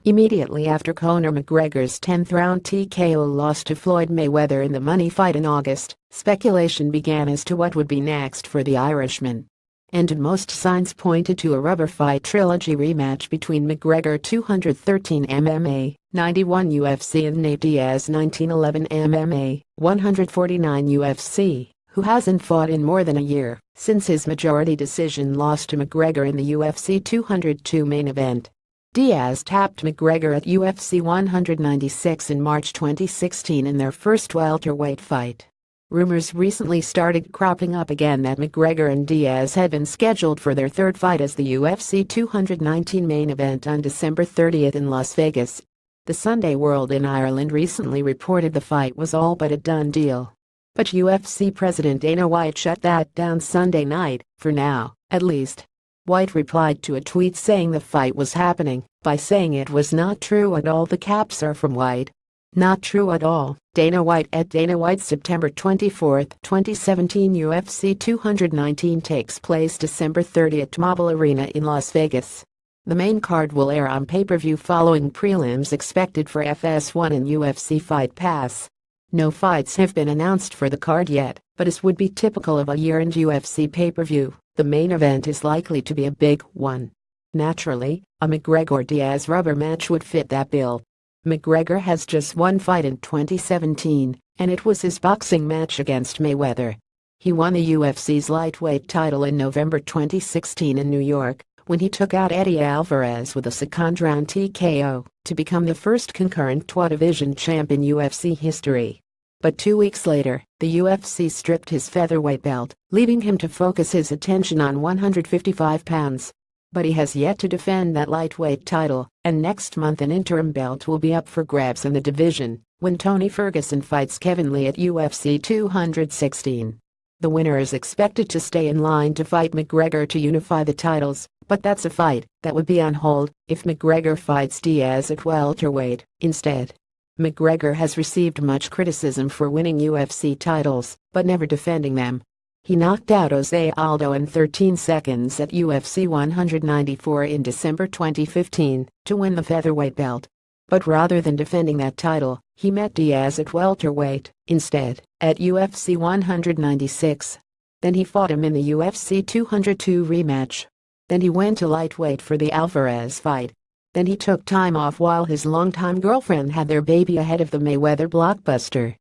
Immediately after Conor McGregor's 10th-round TKO loss to Floyd Mayweather in the money fight in August, speculation began as to what would be next for the Irishman. And most signs pointed to a rubber fight trilogy rematch between McGregor 213 MMA, 91 UFC and Nate Diaz 1911 MMA, 149 UFC, who hasn't fought in more than a year since his majority decision loss to McGregor in the UFC 202 main event. Diaz tapped McGregor at UFC 196 in March 2016 in their first welterweight fight. Rumors recently started cropping up again that McGregor and Diaz had been scheduled for their third fight as the UFC 219 main event on December 30 in Las Vegas. The Sunday World in Ireland recently reported the fight was all but a done deal. But UFC President Dana White shut that down Sunday night, for now, at least. White replied to a tweet saying the fight was happening by saying it was not true at all. The caps are from White. Not true at all. Dana White at Dana White. September 24, 2017. UFC 219 takes place December 30 at T-Mobile Arena in Las Vegas. The main card will air on pay-per-view following prelims expected for FS1 and UFC Fight Pass. No fights have been announced for the card yet, but as would be typical of a year-end UFC pay-per-view, the main event is likely to be a big one. Naturally, a McGregor-Diaz rubber match would fit that bill. McGregor has just one fight in 2017, and it was his boxing match against Mayweather. He won the UFC's lightweight title in November 2016 in New York, when he took out Eddie Alvarez with a second-round TKO to become the first concurrent TWA division champ in UFC history. But 2 weeks later, the UFC stripped his featherweight belt, leaving him to focus his attention on 155 pounds. But he has yet to defend that lightweight title, and next month an interim belt will be up for grabs in the division, when Tony Ferguson fights Kevin Lee at UFC 216. The winner is expected to stay in line to fight McGregor to unify the titles, but that's a fight that would be on hold if McGregor fights Diaz at welterweight instead. McGregor has received much criticism for winning UFC titles, but never defending them. He knocked out Jose Aldo in 13 seconds at UFC 194 in December 2015 to win the featherweight belt. But rather than defending that title, he met Diaz at welterweight instead, at UFC 196. Then he fought him in the UFC 202 rematch. Then he went to lightweight for the Alvarez fight. Then he took time off while his longtime girlfriend had their baby ahead of the Mayweather blockbuster.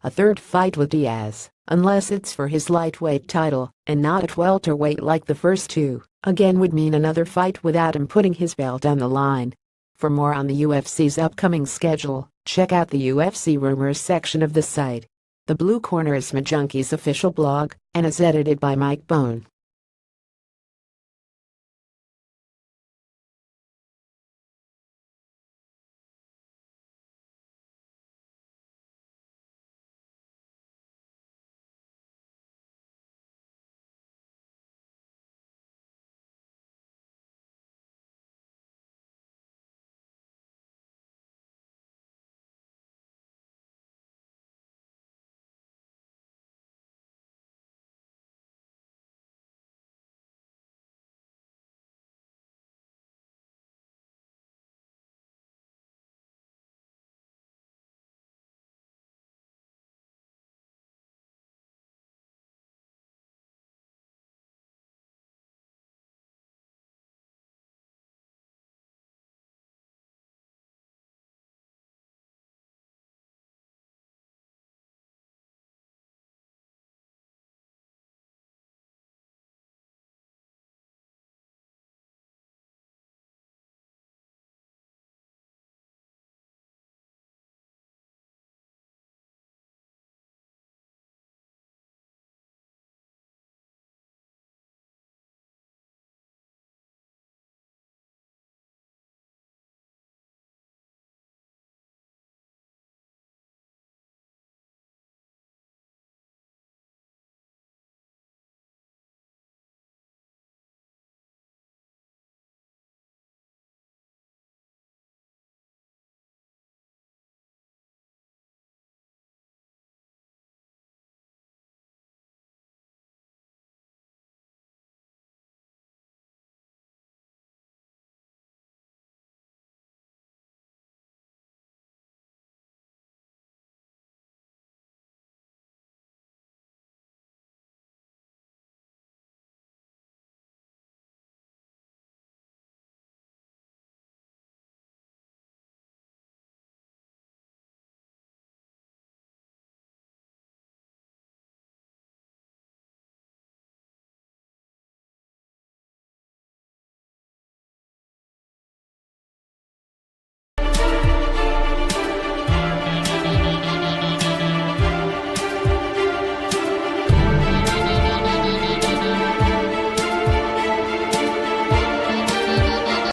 A third fight with Diaz, unless it's for his lightweight title and not at welterweight like the first two, again would mean another fight without him putting his belt on the line. For more on the UFC's upcoming schedule, check out the UFC Rumors section of the site. The Blue Corner is McJunkie's official blog and is edited by Mike Bone.